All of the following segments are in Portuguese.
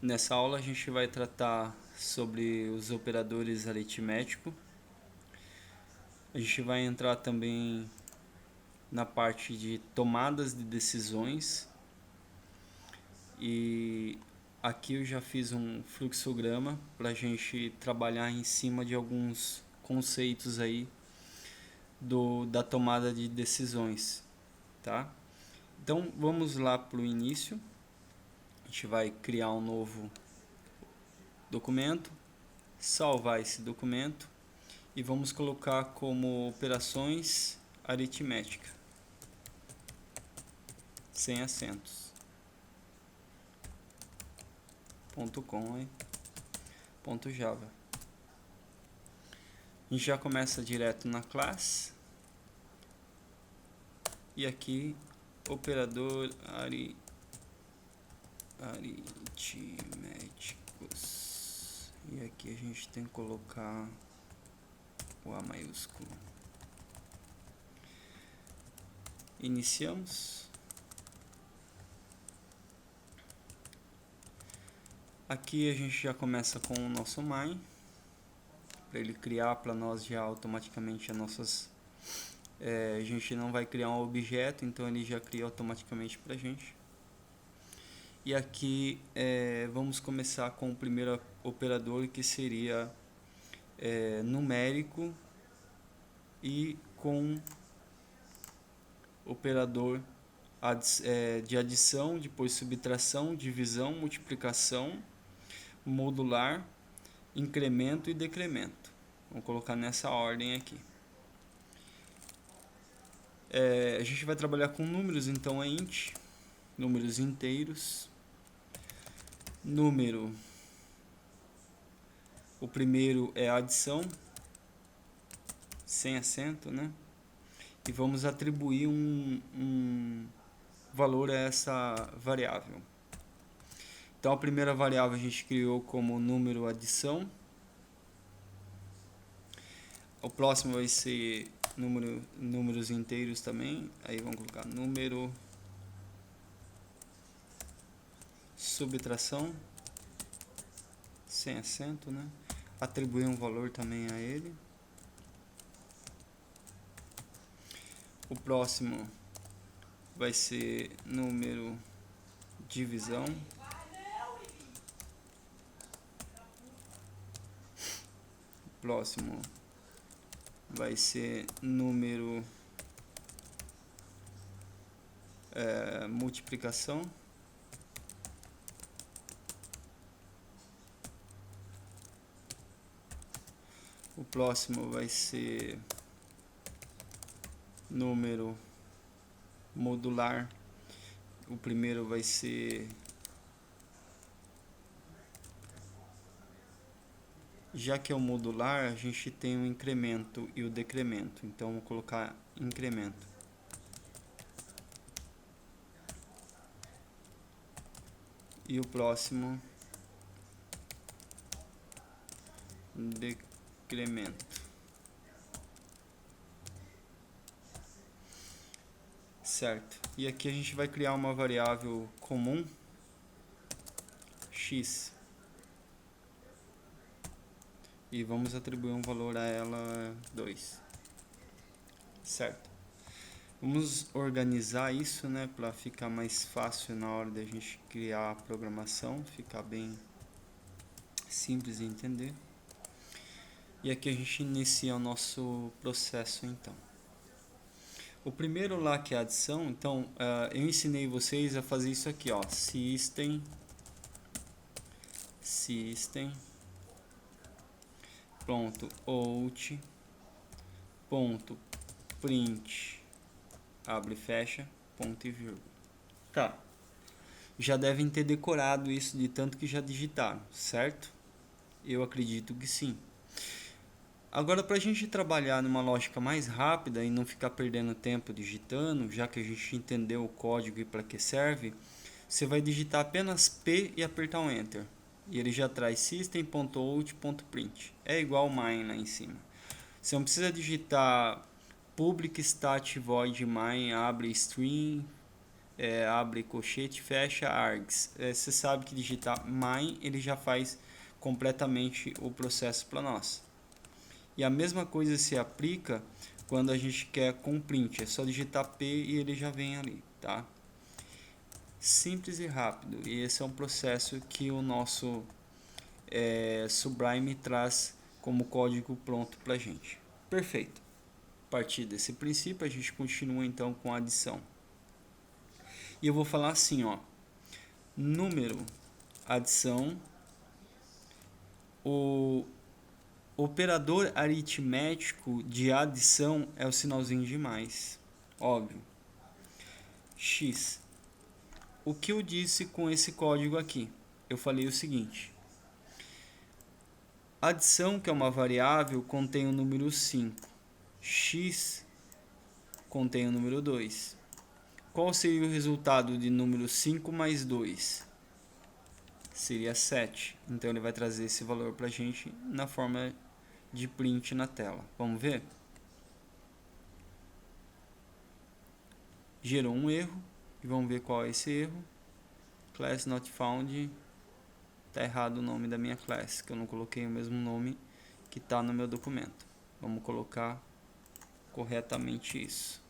Nessa aula a gente vai tratar sobre os operadores aritméticos. A gente vai entrar também na parte de tomadas de decisões. E aqui eu já fiz um fluxograma para a gente trabalhar em cima de alguns conceitos aí da tomada de decisões, tá? Então vamos lá para o início. A gente vai criar um novo documento, salvar esse documento e vamos colocar como operações aritmética, sem acentos, .com, .java. A gente já começa direto na classe e aqui operador aritméticos, e aqui a gente tem que colocar o A maiúsculo. Iniciamos. Aqui a gente já começa com o nosso main, para ele criar para nós já automaticamente as nossas. A gente não vai criar um objeto, então ele já cria automaticamente para a gente. E aqui vamos começar com o primeiro operador, que seria numérico, e com operador de adição, depois subtração, divisão, multiplicação, modular, incremento e decremento. Vamos colocar nessa ordem aqui. A gente vai trabalhar com números, então é int, números inteiros. Número, o primeiro é adição, sem acento, né? E vamos atribuir um valor a essa variável. Então a primeira variável a gente criou como número adição. O próximo vai ser números inteiros também. Aí vamos colocar número subtração, sem acento, né? Atribuir um valor também a ele. O próximo vai ser número divisão. O próximo vai ser número multiplicação. O próximo vai ser número modular. O primeiro vai ser, já que é o modular, a gente tem o incremento e o decremento, então vou colocar incremento. E o próximo, decremento. Certo. E aqui a gente vai criar uma variável comum, x. E vamos atribuir um valor a ela 2. Certo. Vamos organizar isso, né, para ficar mais fácil na hora da gente criar a programação, ficar bem simples de entender. E aqui a gente inicia o nosso processo, então. O primeiro lá, que é a adição, então eu ensinei vocês a fazer isso aqui, ó, system pronto, out ponto print, abre e fecha, ponto e vírgula. Tá, já devem ter decorado isso de tanto que já digitaram, certo? Eu acredito que sim. Agora, para a gente trabalhar numa lógica mais rápida e não ficar perdendo tempo digitando, já que a gente entendeu o código e para que serve, você vai digitar apenas P e apertar o Enter. E ele já traz system.out.print. É igual o main lá em cima. Você não precisa digitar public stat void main abre string abre colchete, fecha, args. Você sabe que digitar main, ele já faz completamente o processo para nós. E a mesma coisa se aplica quando a gente quer com print. É só digitar P e ele já vem ali, tá? Simples e rápido. E esse é um processo que o nosso Sublime traz como código pronto pra gente. Perfeito. A partir desse princípio, a gente continua então com a adição. E eu vou falar assim, ó. Número, adição. O operador aritmético de adição é o sinalzinho de mais. Óbvio. X. O que eu disse com esse código aqui? Eu falei o seguinte. Adição, que é uma variável, contém o número 5. X contém o número 2. Qual seria o resultado de número 5 mais 2? Seria 7. Então ele vai trazer esse valor para a gente na forma de print na tela. Vamos ver? Gerou um erro. E vamos ver qual é esse erro. Class not found. Está errado o nome da minha classe, que eu não coloquei o mesmo nome que está no meu documento. Vamos colocar corretamente isso.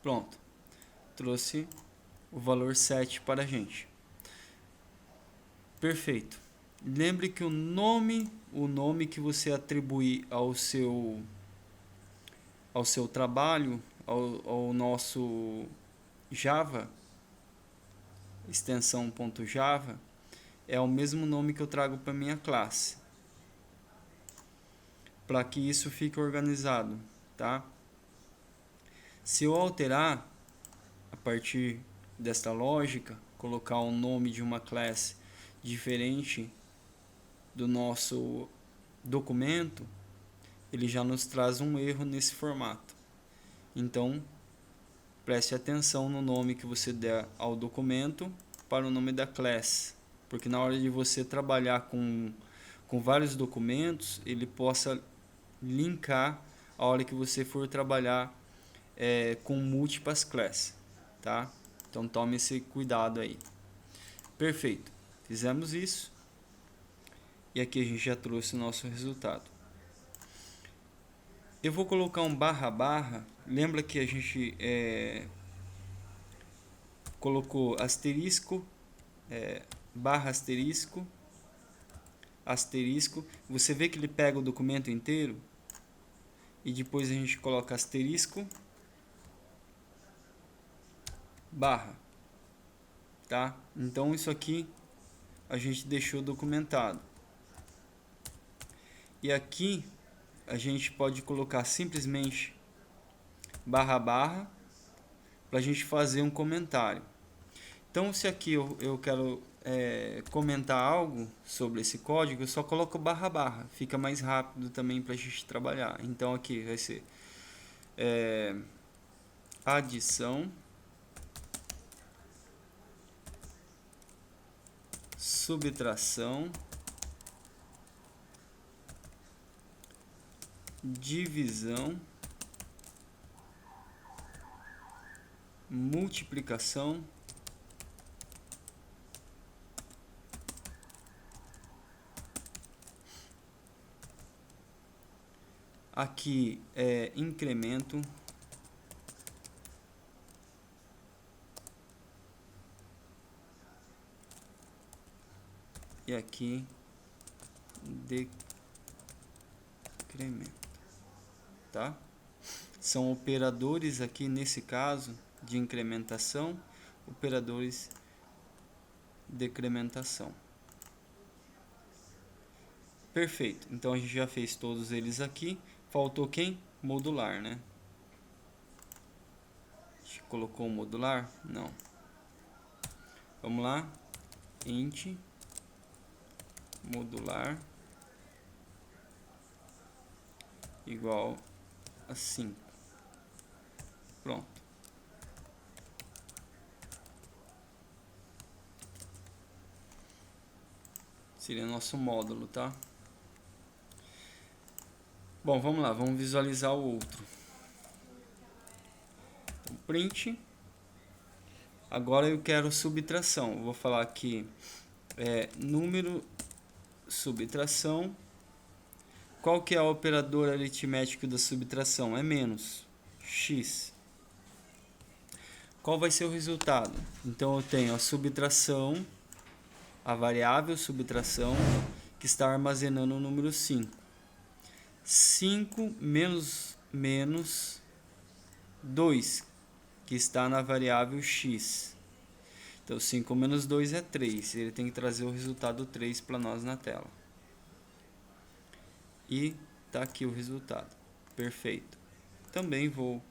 Pronto. Trouxe o valor 7 para a gente. Perfeito. Lembre que o nome que você atribuir ao seu trabalho, ao nosso Java, extensão .java, é o mesmo nome que eu trago para minha classe. Para que isso fique organizado, tá? Se eu alterar a partir desta lógica, colocar o nome de uma classe diferente do nosso documento, ele já nos traz um erro nesse formato. Então, preste atenção no nome que você der ao documento para o nome da classe, porque na hora de você trabalhar com vários documentos, ele possa linkar a hora que você for trabalhar com múltiplas classes, tá? Então tome esse cuidado aí. Perfeito, fizemos isso e aqui a gente já trouxe o nosso resultado. Eu vou colocar um barra. Lembra que a gente colocou asterisco, barra asterisco, asterisco. Você vê que ele pega o documento inteiro e depois a gente coloca asterisco, barra, tá? Então isso aqui a gente deixou documentado. E aqui a gente pode colocar simplesmente barra para a gente fazer um comentário. Então se aqui eu quero comentar algo sobre esse código, eu só coloco barra, fica mais rápido também para a gente trabalhar. Então aqui vai ser adição, subtração, divisão, multiplicação, aqui é incremento, e aqui decremento, tá? São operadores aqui nesse caso de incrementação, operadores de decrementação. Perfeito, então a gente já fez todos eles aqui. Faltou quem? Modular, né? A gente colocou o modular? Não. Vamos lá. Int modular igual a 5. Pronto. Seria nosso módulo, tá? Bom, vamos lá, vamos visualizar o outro. Então, print. Agora eu quero subtração. Eu vou falar aqui número subtração. Qual que é o operador aritmético da subtração? É menos x. Qual vai ser o resultado? Então eu tenho a subtração, a variável subtração, que está armazenando o número 5. 5 menos 2, que está na variável x. Então 5 menos 2 é 3. Ele tem que trazer o resultado 3 para nós na tela. E tá aqui o resultado. Perfeito. Também vou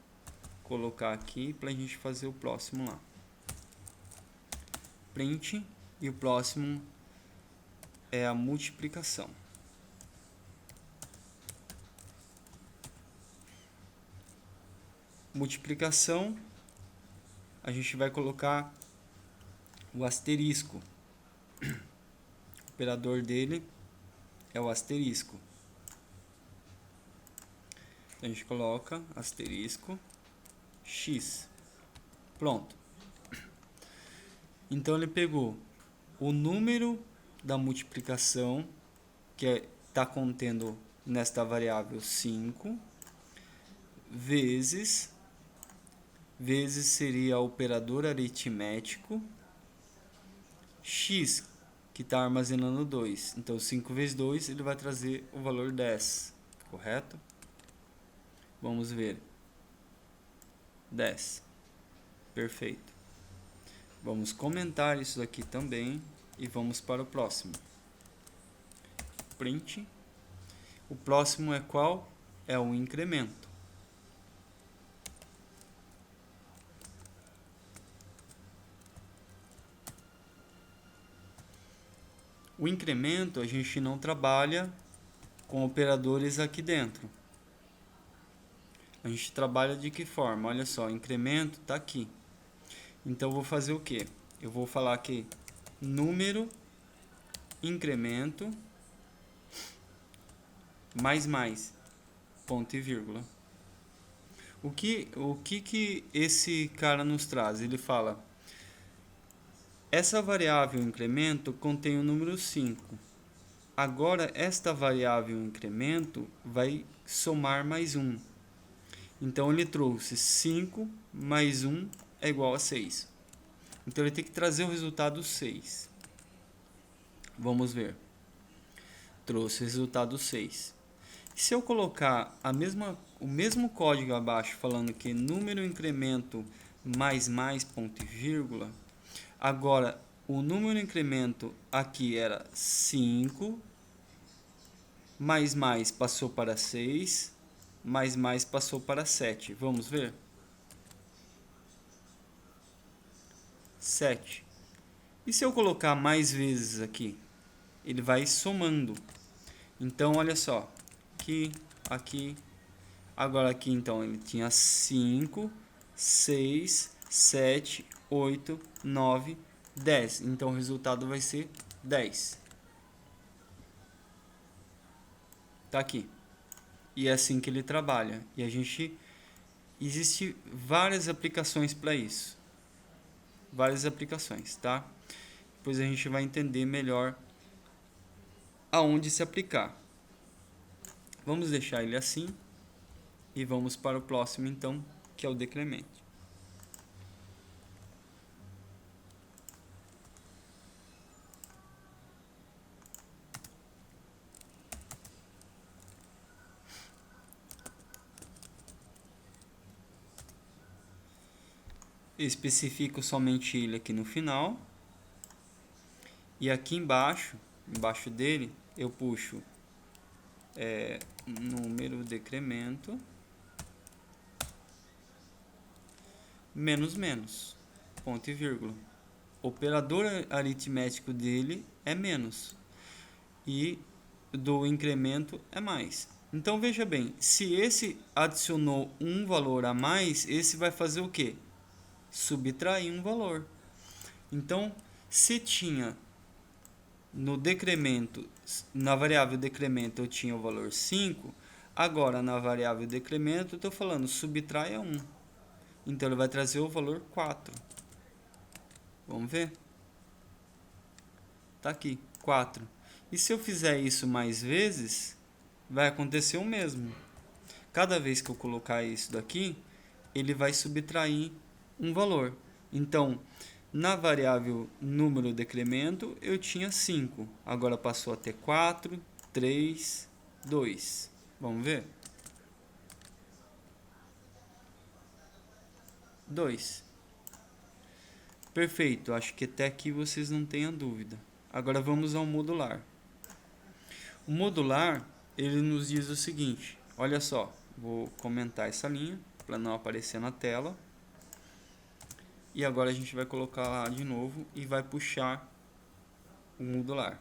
colocar aqui para a gente fazer o próximo lá. Print. E o próximo é a multiplicação. Multiplicação, a gente vai colocar o asterisco. O operador dele é o asterisco. A gente coloca asterisco x. Pronto. Então ele pegou o número da multiplicação, que está contendo nesta variável 5, vezes seria o operador aritmético, x, que está armazenando 2. Então 5 vezes 2 ele vai trazer o valor 10, correto? Vamos ver. 10. Perfeito. Vamos comentar isso aqui também e vamos para o próximo. Print. O próximo é qual? É o incremento. O incremento a gente não trabalha com operadores aqui dentro. A gente trabalha de que forma? Olha só, incremento está aqui. Então eu vou fazer o que? Eu vou falar aqui número incremento mais ponto e vírgula. O que esse cara nos traz? Ele fala: essa variável incremento contém o número 5. Agora esta variável incremento vai somar mais 1. Então ele trouxe 5 mais 1 é igual a 6. Então ele tem que trazer o resultado 6. Vamos ver. Trouxe o resultado 6. Se eu colocar o mesmo código abaixo falando que número incremento mais ponto e vírgula, agora o número incremento aqui era 5, mais passou para 6, mais passou para 7. Vamos ver? 7. E se eu colocar mais vezes aqui? Ele vai somando. Então, olha só. Aqui. Agora aqui, então, ele tinha 5, 6, 7, 8, 9, 10. Então, o resultado vai ser 10. Tá aqui. E é assim que ele trabalha. E existe várias aplicações para isso. Várias aplicações, tá? Depois a gente vai entender melhor aonde se aplicar. Vamos deixar ele assim e vamos para o próximo então, que é o decremento. Especifico somente ele aqui no final. E aqui embaixo dele, eu puxo número decremento menos, ponto e vírgula. O operador aritmético dele é menos e do incremento é mais. Então veja bem, se esse adicionou um valor a mais, esse vai fazer o quê? Subtrair um valor. Então, se tinha no decremento, na variável decremento eu tinha o valor 5, agora na variável decremento eu estou falando subtraia 1. Então ele vai trazer o valor 4. Vamos ver? Está aqui, 4. E se eu fizer isso mais vezes, vai acontecer o mesmo. Cada vez que eu colocar isso daqui, ele vai subtrair um valor. Então, na variável número decremento, eu tinha 5. Agora passou a ter 4, 3, 2. Vamos ver? 2. Perfeito, acho que até aqui vocês não tenham dúvida. Agora vamos ao modular. O modular, ele nos diz o seguinte, olha só, vou comentar essa linha para não aparecer na tela. E agora a gente vai colocar lá de novo e vai puxar o modular.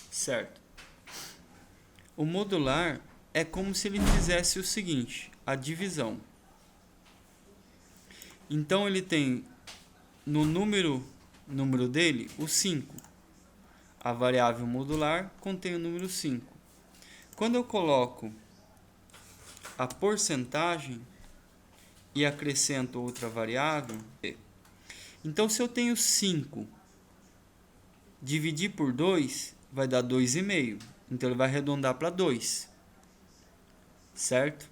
Certo. O modular é como se ele fizesse o seguinte, a divisão. Então ele tem no número dele o 5. A variável modular contém o número 5. Quando eu coloco a porcentagem e acrescento outra variável, então se eu tenho 5, dividir por 2 vai dar 2,5. Então ele vai arredondar para 2. Certo?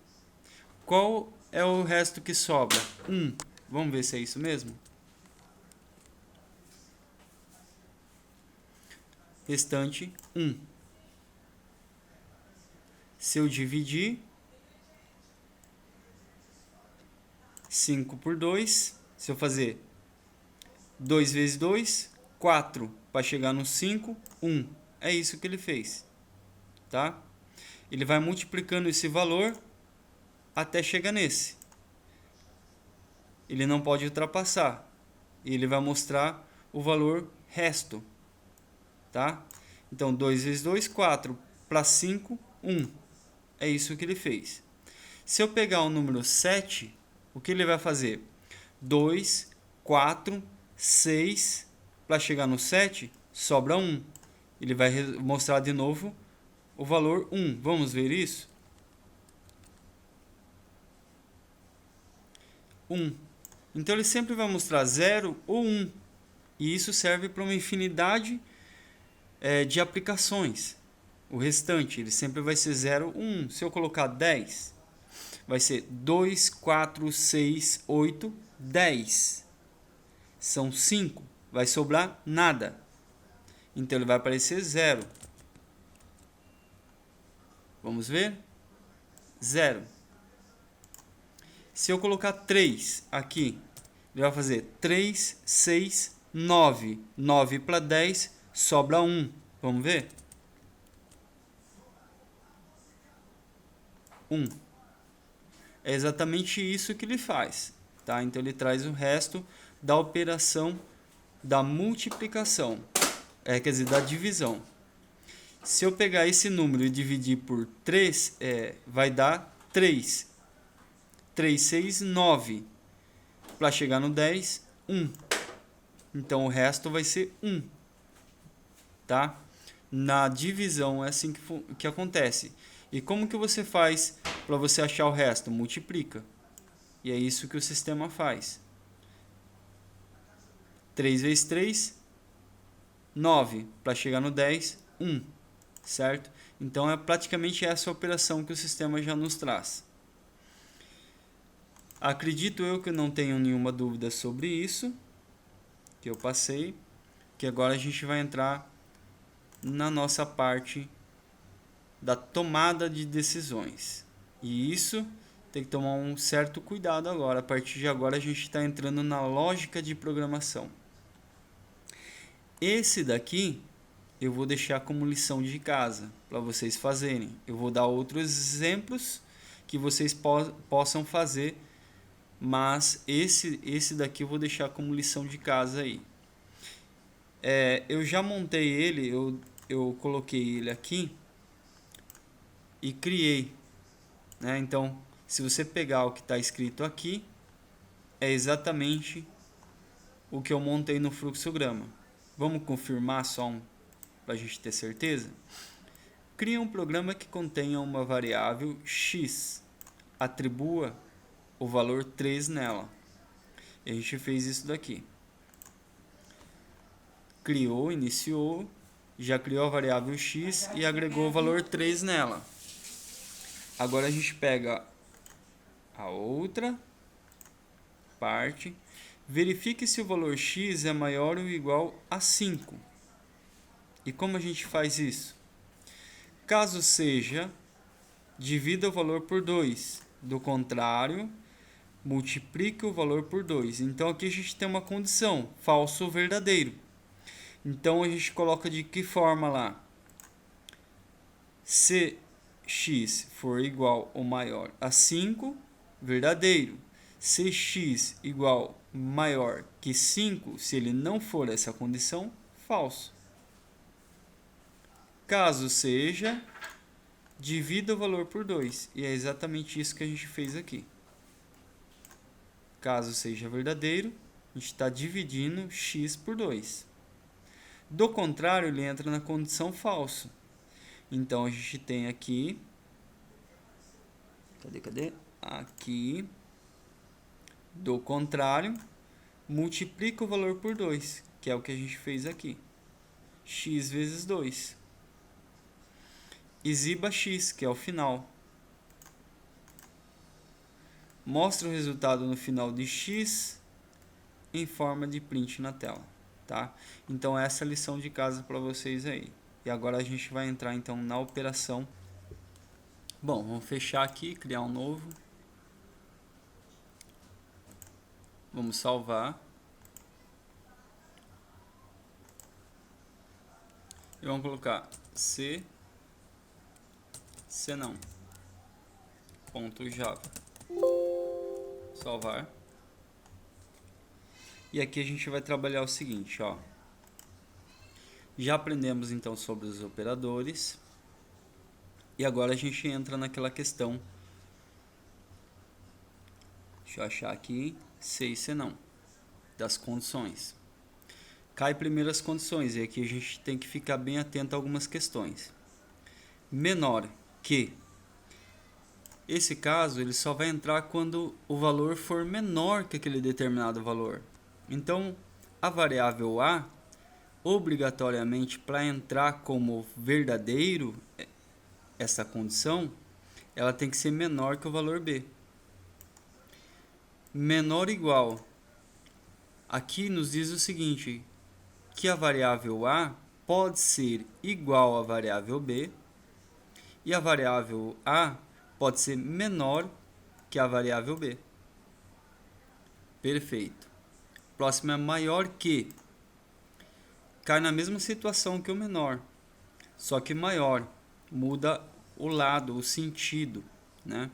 Qual é o resto que sobra? 1. Vamos ver se é isso mesmo? Restante 1. Se eu dividir 5 por 2, se eu fazer 2 vezes 2, 4, para chegar no 5, 1. É isso que ele fez. Tá? Ele vai multiplicando esse valor até chegar nesse. Ele não pode ultrapassar. Ele vai mostrar o valor resto. Tá? Então, 2 vezes 2, 4. Para 5, 1. É isso que ele fez. Se eu pegar o número 7, o que ele vai fazer? 2, 4, 6. Para chegar no 7, sobra 1. Ele vai mostrar de novo o valor 1. Vamos ver isso? 1. Então ele sempre vai mostrar 0 ou 1. E isso serve para uma infinidade de aplicações. O restante, ele sempre vai ser 0 ou 1. Se eu colocar 10, vai ser 2, 4, 6, 8, 10. São 5. Vai sobrar nada. Então ele vai aparecer 0. Vamos ver? 0. Se eu colocar 3 aqui, ele vai fazer 3, 6, 9. 9 para 10, sobra 1. Vamos ver? 1. É exatamente isso que ele faz. Tá? Então ele traz o resto da operação da multiplicação. Quer dizer, da divisão. Se eu pegar esse número e dividir por 3, vai dar 3. 3, 6, 9. Para chegar no 10, 1. Então o resto vai ser 1. Tá? Na divisão é assim que acontece. E como que você faz para você achar o resto? Multiplica. E é isso que o sistema faz. 3 vezes 3, 9. Para chegar no 10, 1. Certo? Então é praticamente essa operação que o sistema já nos traz. Acredito eu que não tenho nenhuma dúvida sobre isso que eu passei, que agora a gente vai entrar na nossa parte da tomada de decisões. E isso tem que tomar um certo cuidado agora. A partir de agora a gente está entrando na lógica de programação. Esse daqui eu vou deixar como lição de casa para vocês fazerem. Eu vou dar outros exemplos que vocês possam fazer, mas esse daqui eu vou deixar como lição de casa aí. Eu já montei ele, eu coloquei ele aqui e criei, né? Então, se você pegar o que está escrito aqui, é exatamente o que eu montei no fluxograma. Vamos confirmar só para a gente ter certeza? Cria um programa que contenha uma variável x. Atribua o valor 3 nela. E a gente fez isso daqui. Criou, iniciou, já criou a variável x e agregou o valor 3 nela. Agora a gente pega a outra parte, verifique se o valor x é maior ou igual a 5. E como a gente faz isso? Caso seja, divida o valor por 2. Do contrário, multiplique o valor por 2. Então aqui a gente tem uma condição, falso ou verdadeiro. Então a gente coloca de que forma lá? Se x for igual ou maior a 5, verdadeiro. Se x igual maior que 5, se ele não for essa condição, falso. Caso seja, divida o valor por 2. E é exatamente isso que a gente fez aqui. Caso seja verdadeiro, a gente está dividindo x por 2. Do contrário, ele entra na condição falso. Então, a gente tem aqui... Cadê? Aqui. Do contrário, multiplica o valor por 2, que é o que a gente fez aqui. X vezes 2. Exiba x, que é o final. Mostra o resultado no final de x em forma de print na tela, tá? Então essa é a lição de casa para vocês aí. E agora a gente vai entrar então na operação. Bom, vamos fechar aqui, criar um novo. Vamos salvar. E vamos colocar senão .java. Salvar. E aqui a gente vai trabalhar o seguinte, ó. Já aprendemos então sobre os operadores. E agora a gente entra naquela questão. Deixa eu achar aqui. Se e senão. Das condições. Cai primeiro as condições. E aqui a gente tem que ficar bem atento a algumas questões. Menor que. Esse caso ele só vai entrar quando o valor for menor que aquele determinado valor. Então, a variável a, obrigatoriamente, para entrar como verdadeiro, essa condição, ela tem que ser menor que o valor b. Menor ou igual. Aqui nos diz o seguinte, que a variável a pode ser igual à variável b, e a variável a pode ser menor que a variável b. Perfeito. Próximo é maior que. Cai na mesma situação que o menor, só que maior. Muda o lado, o sentido, né?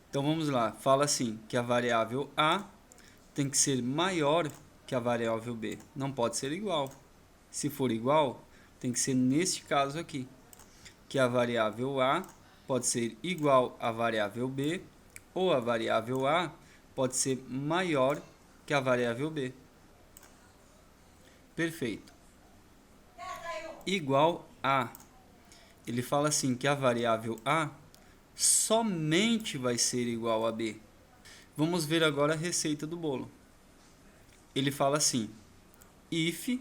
Então vamos lá. Fala assim, que a variável a tem que ser maior que a variável b. Não pode ser igual. Se for igual, tem que ser neste caso aqui, que a variável a pode ser igual à variável b, ou a variável a pode ser maior que a variável b. Perfeito. Igual a. Ele fala assim que a variável a somente vai ser igual a b. Vamos ver agora a receita do bolo. Ele fala assim, if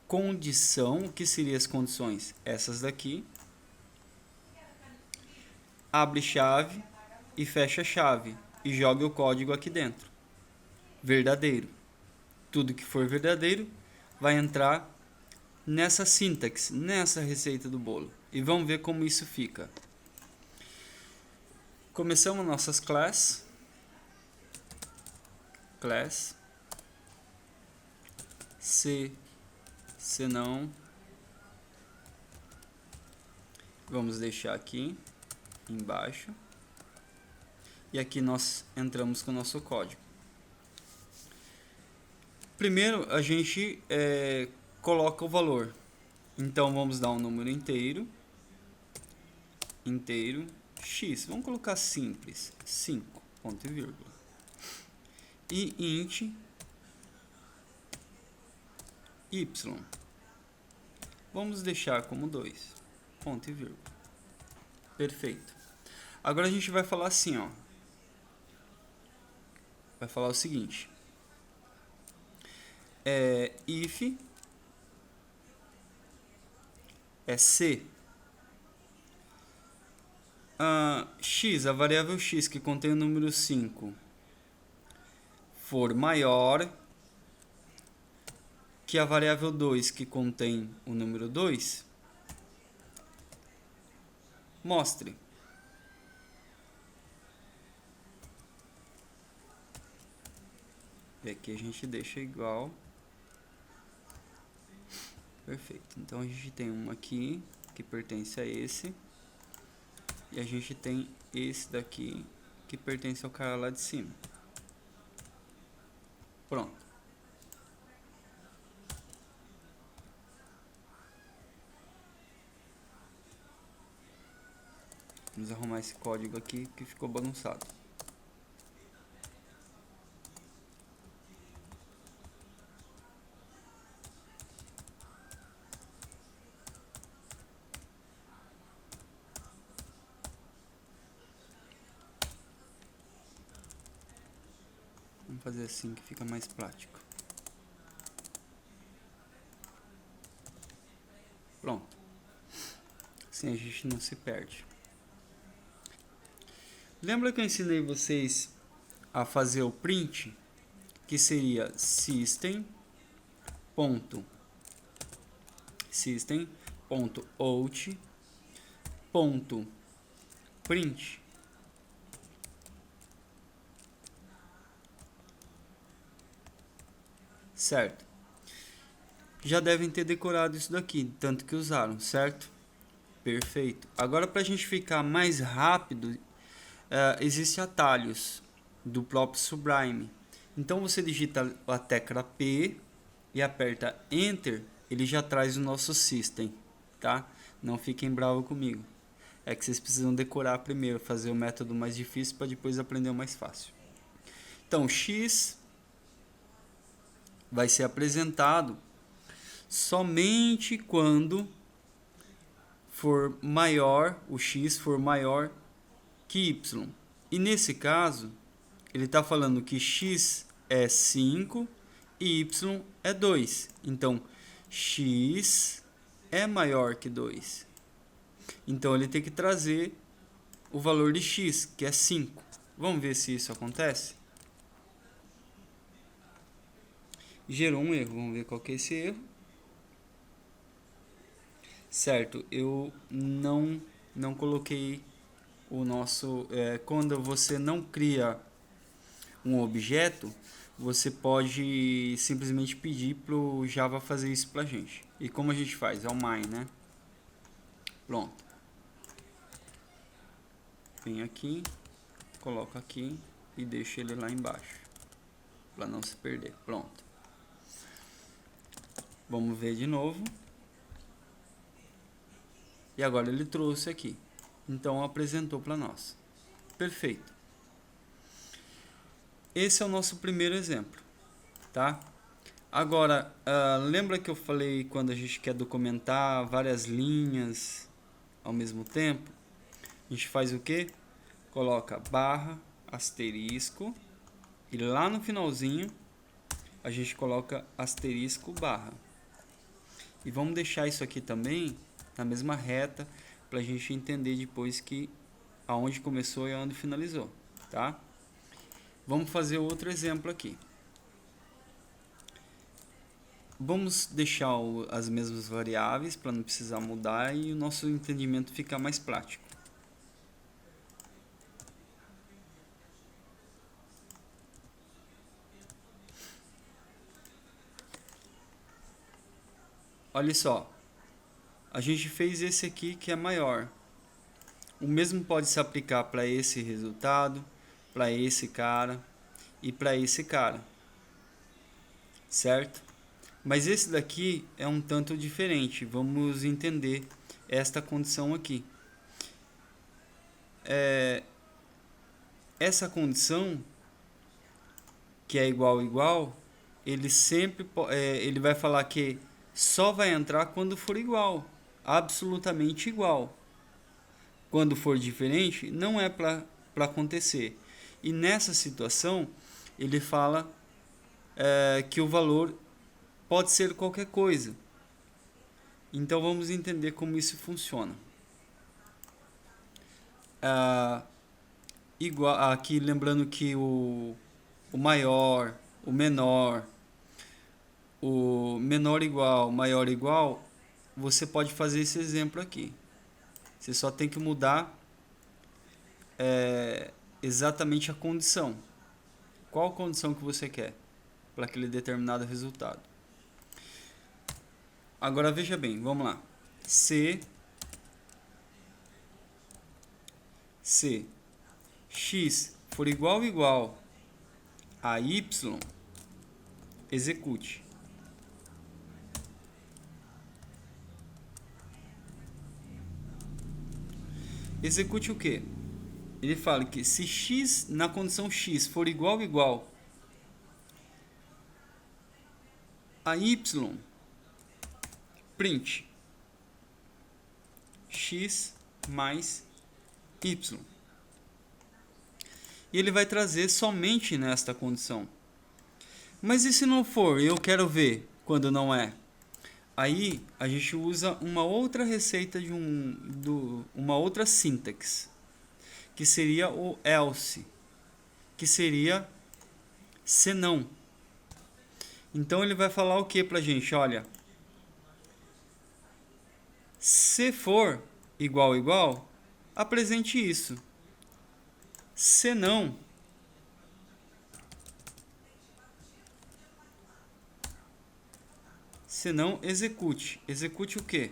condição, o que seriam as condições? Essas daqui. Abre chave e fecha chave e joga o código aqui dentro. Verdadeiro. Tudo que for verdadeiro vai entrar nessa sintaxe, nessa receita do bolo. E vamos ver como isso fica. Começamos nossas class. Se, senão. Vamos deixar aqui embaixo. E aqui nós entramos com o nosso código. Primeiro a gente coloca o valor. Então vamos dar um número inteiro. X. Vamos colocar simples. 5, ponto e vírgula. E int y. Vamos deixar como 2, ponto e vírgula. Perfeito. Agora a gente vai falar assim, ó. Vai falar o seguinte. If C. X, a variável x que contém o número 5, for maior que a variável 2 que contém o número 2, mostre. E aqui a gente deixa igual. Perfeito. Então a gente tem uma aqui que pertence a esse. E a gente tem esse daqui que pertence ao cara lá de cima. Pronto. Vamos arrumar esse código aqui que ficou bagunçado. Vamos fazer assim que fica mais prático. Pronto. Assim a gente não se perde. Lembra que eu ensinei vocês a fazer o print? Que seria system.out.print. Certo? Já devem ter decorado isso daqui, tanto que usaram, certo? Perfeito. Agora, para a gente ficar mais rápido, existem atalhos do próprio Sublime. Então, você digita a tecla P e aperta Enter, ele já traz o nosso System, tá? Não fiquem bravos comigo. É que vocês precisam decorar primeiro, fazer o método mais difícil para depois aprender o mais fácil. Então, X vai ser apresentado somente quando for maior, o x for maior que y. E nesse caso, ele está falando que x é 5 e y é 2. Então, x é maior que 2. Então, ele tem que trazer o valor de x, que é 5. Vamos ver se isso acontece? Gerou um erro. Vamos ver qual que é esse erro. Certo, eu não coloquei o nosso... quando você não cria um objeto, você pode simplesmente pedir para o Java fazer isso pra gente. E como a gente faz? É o main, né? Pronto. Vem aqui, coloco aqui e deixo ele lá embaixo, para não se perder. Pronto. Vamos ver de novo. E agora ele trouxe aqui. Então apresentou para nós. Perfeito. Esse é o nosso primeiro exemplo, tá? Agora, lembra que eu falei quando a gente quer documentar várias linhas ao mesmo tempo? A gente faz o quê? Coloca barra, asterisco, e lá no finalzinho a gente coloca asterisco barra. E vamos deixar isso aqui também na mesma reta para a gente entender depois que aonde começou e aonde finalizou, tá? Vamos fazer outro exemplo aqui. Vamos deixar as mesmas variáveis para não precisar mudar e o nosso entendimento ficar mais prático. Olha só, a gente fez esse aqui que é maior. O mesmo pode se aplicar para esse resultado, para esse cara e para esse cara, certo? Mas esse daqui é um tanto diferente. Vamos entender esta condição aqui. Essa condição, que é igual, ele sempre ele vai falar que só vai entrar quando for igual, absolutamente igual. Quando for diferente, não é para acontecer. E nessa situação, ele fala que o valor pode ser qualquer coisa. Então vamos entender como isso funciona. Igual, aqui lembrando que o maior, o menor, o menor igual, maior igual, você pode fazer esse exemplo aqui. Você só tem que mudar exatamente a condição. Qual a condição que você quer para aquele determinado resultado. Agora veja bem, vamos lá. Se x for igual a y, execute. Execute o quê? Ele fala que se x na condição x for igual a y, print x mais y. E ele vai trazer somente nesta condição. Mas e se não for? Eu quero ver quando não é. Aí a gente usa uma outra receita uma outra sintaxe, que seria o else, que seria senão. Então ele vai falar o que pra gente? Olha, se for igual, apresente isso. Se não, execute. Execute o quê?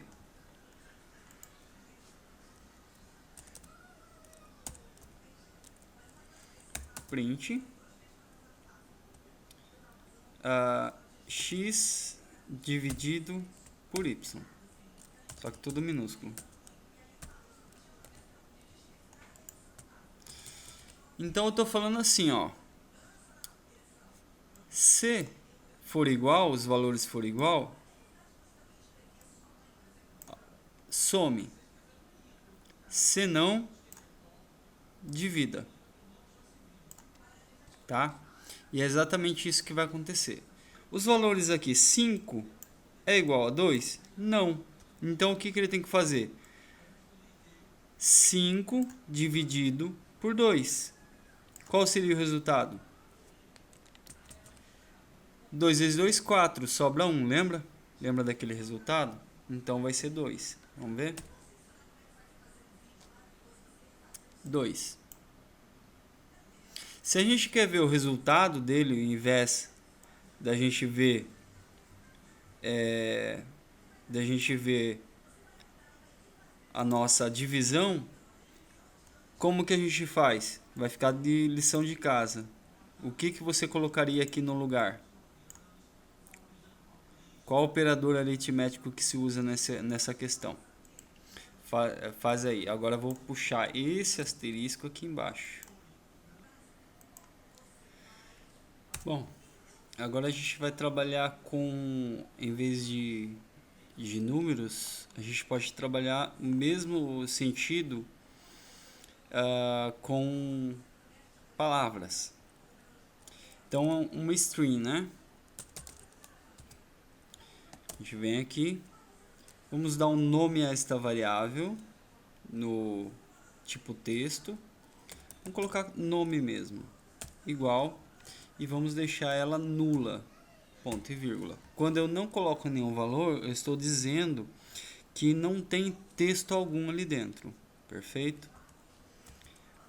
Print x dividido por y. Só que tudo minúsculo. Então eu estou falando assim, ó. Se for igual, os valores for igual, some. Se não, divida. Tá? E é exatamente isso que vai acontecer. Os valores aqui, 5 é igual a 2? Não. Então o que ele tem que fazer? 5 dividido por 2. Qual seria o resultado? 2 vezes 2, 4. Sobra 1, lembra? Lembra daquele resultado? Então vai ser 2. Vamos ver? 2. Se a gente quer ver o resultado dele, ao invés da gente ver a nossa divisão, como que a gente faz? Vai ficar de lição de casa. O que você colocaria aqui no lugar? Qual operador aritmético que se usa nessa questão? Faz aí. Agora eu vou puxar esse asterisco aqui embaixo. Bom, agora a gente vai trabalhar com, em vez de números, a gente pode trabalhar o mesmo sentido com palavras. Então, uma string, né? A gente vem aqui, vamos dar um nome a esta variável no tipo texto. Vamos colocar nome mesmo, igual, e vamos deixar ela nula, ponto e vírgula. Quando eu não coloco nenhum valor, eu estou dizendo que não tem texto algum ali dentro, perfeito?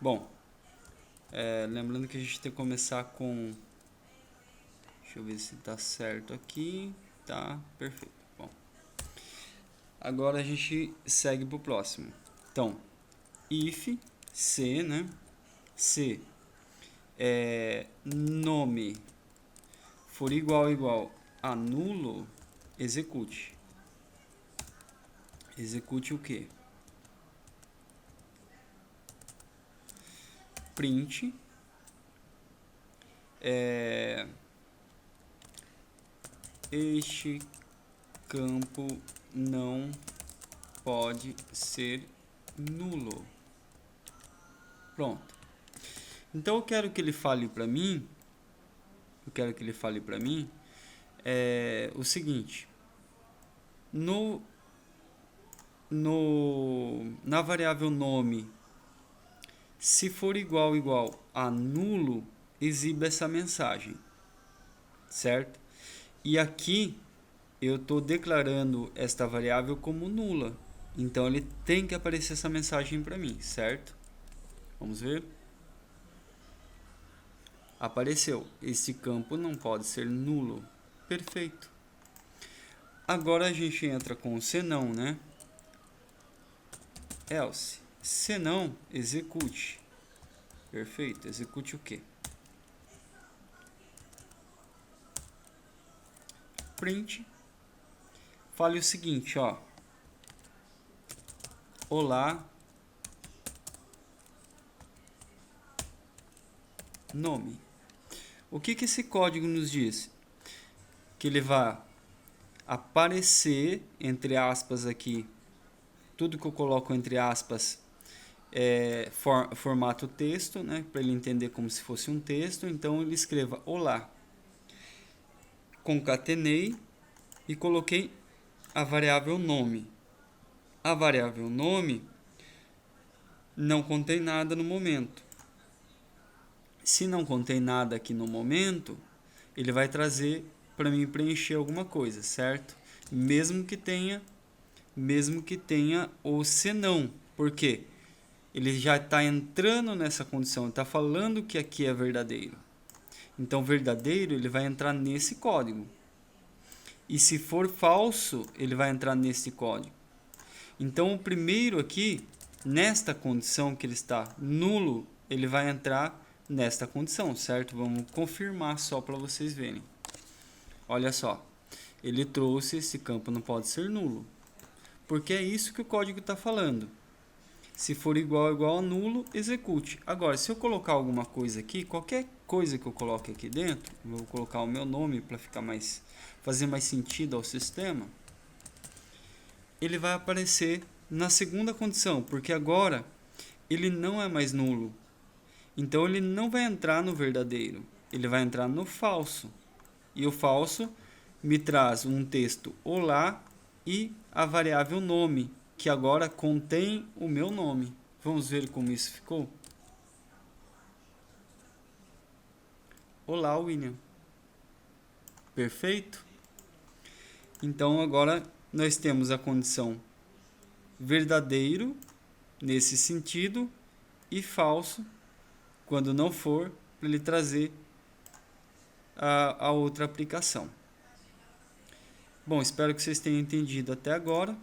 Bom, lembrando que a gente tem que começar com, deixa eu ver se está certo aqui, tá, perfeito. Bom, agora a gente segue para o próximo. Então, if se, né, se nome for igual a nulo, execute. Execute o que? Print este campo não pode ser nulo. Pronto. Então eu quero que ele fale para mim, o seguinte: na variável nome, se for igual a nulo, exiba essa mensagem, certo? E aqui eu estou declarando esta variável como nula, então ele tem que aparecer essa mensagem para mim, certo? Vamos ver. Apareceu. Este campo não pode ser nulo. Perfeito. Agora a gente entra com o senão, né? Else. Senão, execute. Perfeito. Execute o quê? Print. Fale o seguinte, ó. Olá. Nome. O que esse código nos diz? Que ele vai aparecer, entre aspas aqui, tudo que eu coloco entre aspas formato texto, né, para ele entender como se fosse um texto. Então ele escreva olá, concatenei e coloquei a variável nome. A variável nome não contém nada no momento. Se não contém nada aqui no momento, ele vai trazer para mim preencher alguma coisa, certo? Mesmo que tenha o senão. Por quê? Ele já está entrando nessa condição, está falando que aqui é verdadeiro. Então, verdadeiro, ele vai entrar nesse código. E se for falso, ele vai entrar nesse código. Então, o primeiro aqui, nesta condição que ele está nulo, ele vai entrar nesta condição, certo? Vamos confirmar só para vocês verem. Olha só, ele trouxe esse campo não pode ser nulo, porque é isso que o código está falando. Se for igual a nulo, execute. Agora, se eu colocar alguma coisa aqui, qualquer coisa que eu coloque aqui dentro, vou colocar o meu nome para fazer mais sentido ao sistema, ele vai aparecer na segunda condição, porque agora ele não é mais nulo. Então ele não vai entrar no verdadeiro, ele vai entrar no falso. E o falso me traz um texto olá e a variável nome, que agora contém o meu nome. Vamos ver como isso ficou? Olá, William. Perfeito? Então agora nós temos a condição verdadeiro nesse sentido e falso quando não for, para ele trazer a outra aplicação. Bom, espero que vocês tenham entendido até agora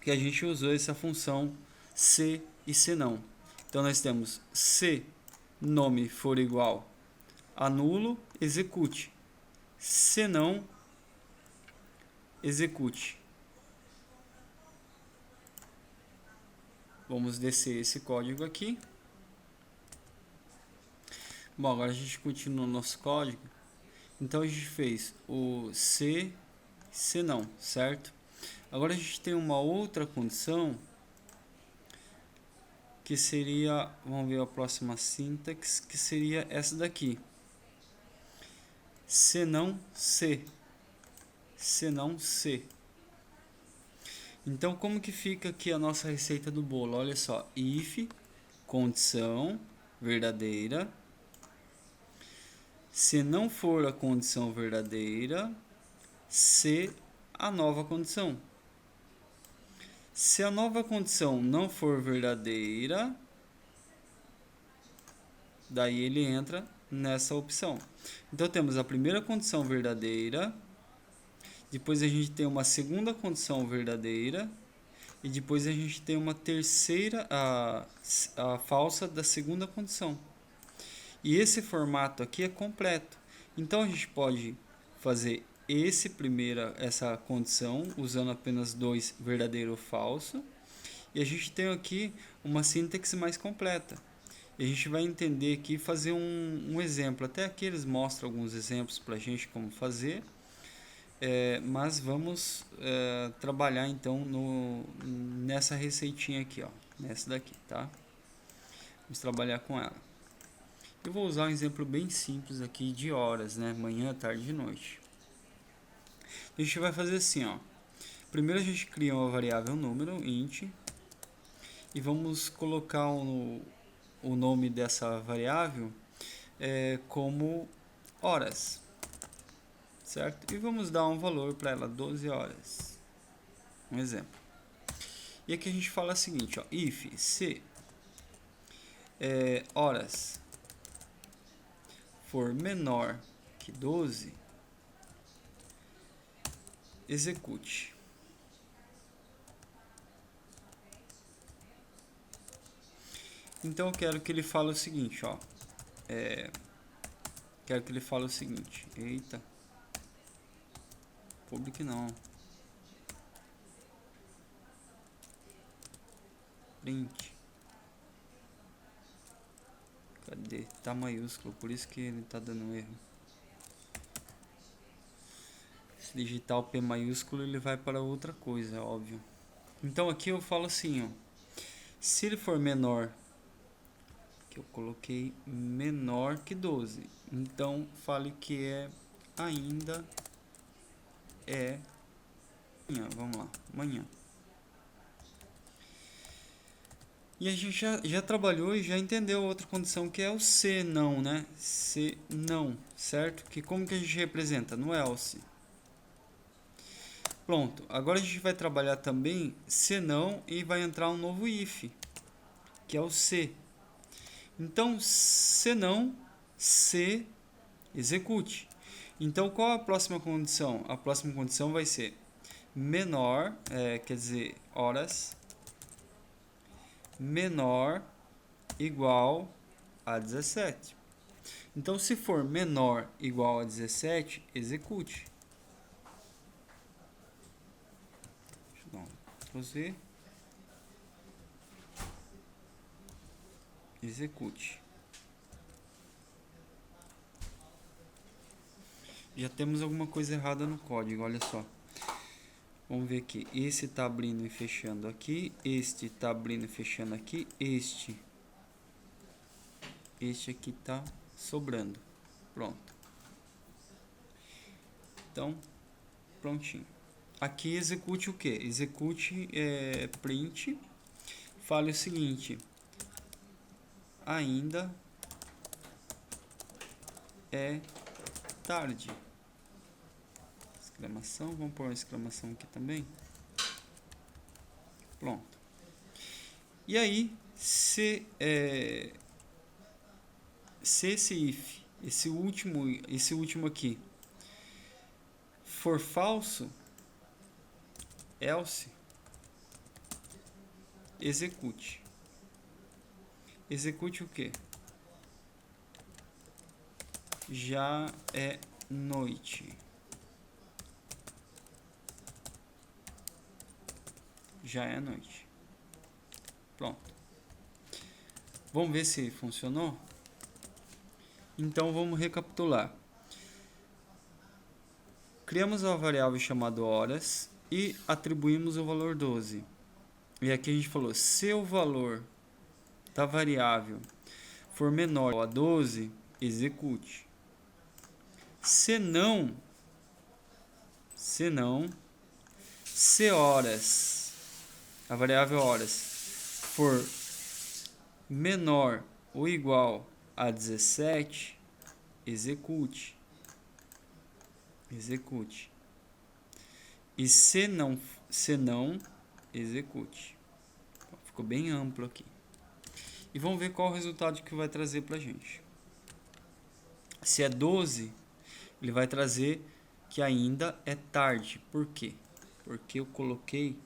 que a gente usou essa função se e senão. Então nós temos se nome for igual a nulo, execute. Se não, execute. Vamos descer esse código aqui. Bom, agora a gente continua o nosso código. Então a gente fez o se não, certo? Agora a gente tem uma outra condição que seria, vamos ver a próxima sintaxe, que seria essa daqui. Se não se. Então como que fica aqui a nossa receita do bolo? Olha só, if condição verdadeira. Se não for a condição verdadeira, se a nova condição. Se a nova condição não for verdadeira, daí ele entra nessa opção. Então temos a primeira condição verdadeira, depois a gente tem uma segunda condição verdadeira e depois a gente tem uma terceira, a falsa da segunda condição. E esse formato aqui é completo. Então a gente pode fazer essa condição usando apenas dois verdadeiro ou falso. E a gente tem aqui uma sintaxe mais completa. E a gente vai entender aqui, fazer um exemplo. Até aqui eles mostram alguns exemplos para a gente como fazer. Mas vamos trabalhar então nessa receitinha aqui, ó, nessa daqui, tá? Vamos trabalhar com ela. Eu vou usar um exemplo bem simples aqui de horas, né? Manhã, tarde e noite. A gente vai fazer assim, ó. Primeiro a gente cria uma variável número, int, e vamos colocar o nome dessa variável como horas, certo? E vamos dar um valor para ela, 12 horas. Um exemplo. E aqui a gente fala o seguinte, ó, if se horas for menor que 12, execute. Então eu quero que ele fale o seguinte, ó. Quero que ele fale o seguinte. Eita. Public não. Print. Cadê? Tá maiúsculo, por isso que ele tá dando erro. Se digitar o P maiúsculo, ele vai para outra coisa, óbvio. Então aqui eu falo assim, ó. Se ele for menor, que eu coloquei menor que 12, então fale que ainda é manhã. Vamos lá, manhã. E a gente já trabalhou e já entendeu outra condição que é o se não, né? Se não, certo? Que como que a gente representa? No else. Pronto, agora a gente vai trabalhar também se não e vai entrar um novo if, que é o se. Então, se não, se execute. Então, qual a próxima condição? A próxima condição vai ser menor, quer dizer, horas, menor igual a 17. Então, se for menor igual a 17, execute. Deixa eu dar um Ctrl+Z. Execute. Já temos alguma coisa errada no código, olha só. Vamos ver aqui, esse está abrindo e fechando aqui, este está abrindo e fechando aqui, este aqui está sobrando. Pronto. Então, prontinho. Aqui execute o que? Execute print, fale o seguinte, ainda é tarde. Exclamação, vamos pôr uma exclamação aqui também. Pronto. E aí, se esse if, esse último aqui, for falso, else, execute. Execute o que? Já é noite. Já é noite. Pronto. Vamos ver se funcionou? Então vamos recapitular. Criamos uma variável chamada horas e atribuímos o valor 12. E aqui a gente falou, se o valor da variável for menor a 12, execute. Se não, se horas, a variável horas, for menor ou igual a 17, execute. Execute. E se não, execute. Ficou bem amplo aqui. E vamos ver qual o resultado que vai trazer pra gente. Se é 12, ele vai trazer que ainda é tarde. Por quê? Porque eu coloquei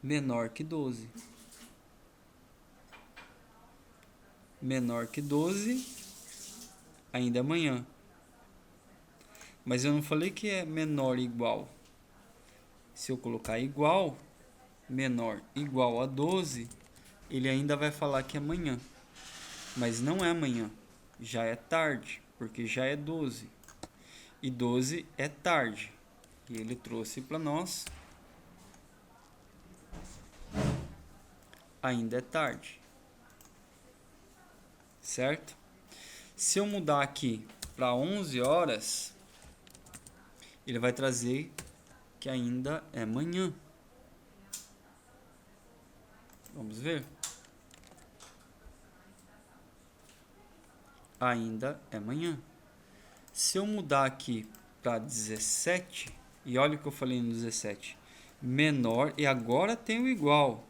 menor que 12. Menor que 12, ainda é manhã. Mas eu não falei que é menor igual. Se eu colocar igual, menor igual a 12, ele ainda vai falar que é manhã. Mas não é amanhã, já é tarde. porque já é 12. E 12 é tarde. E ele trouxe para nós ainda é tarde. Certo? Se eu mudar aqui para 11 horas, ele vai trazer que ainda é manhã. Vamos ver? Ainda é manhã. Se eu mudar aqui para 17, e olha o que eu falei no 17, menor, e agora tem o igual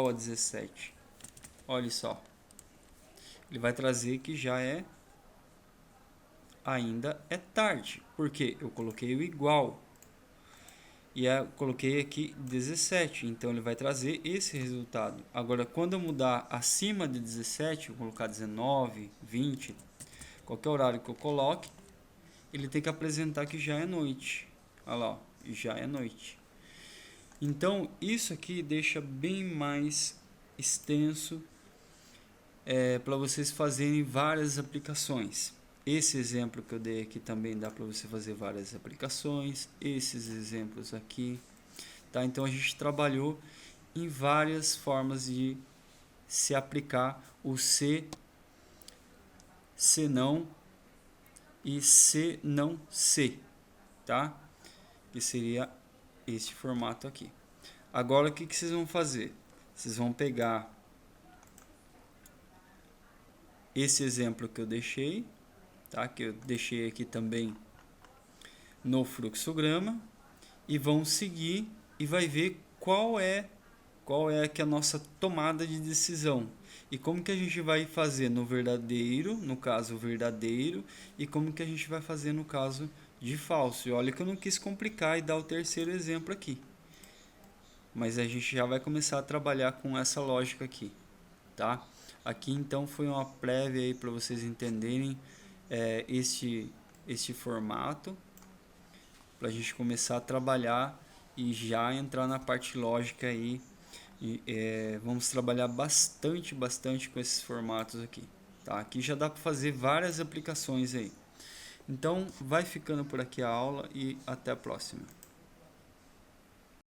a 17. Olha só. Ele vai trazer que já ainda é tarde. Por quê? Eu coloquei o igual. E eu coloquei aqui 17. Então ele vai trazer esse resultado. Agora, quando eu mudar acima de 17, eu colocar 19, 20, qualquer horário que eu coloque, ele tem que apresentar que já é noite. Olha lá, ó, já é noite. Então, isso aqui deixa bem mais extenso para vocês fazerem várias aplicações. Esse exemplo que eu dei aqui também dá para você fazer várias aplicações. Esses exemplos aqui, tá? Então a gente trabalhou em várias formas de se aplicar o se não e se não se, tá? Que seria este formato aqui. Agora o que vocês vão fazer? Vocês vão pegar esse exemplo que eu deixei, tá? Que eu deixei aqui também no fluxograma, e vão seguir e vai ver qual é que é a nossa tomada de decisão e como que a gente vai fazer no verdadeiro, no caso verdadeiro, e como que a gente vai fazer no caso de falso. E olha que eu não quis complicar e dar o terceiro exemplo aqui, mas a gente já vai começar a trabalhar com essa lógica aqui, tá? Aqui então foi uma prévia aí para vocês entenderem este formato, para a gente começar a trabalhar e já entrar na parte lógica aí. Vamos trabalhar bastante com esses formatos aqui, tá? Aqui já dá para fazer várias aplicações aí. Então vai ficando por aqui a aula e até a próxima.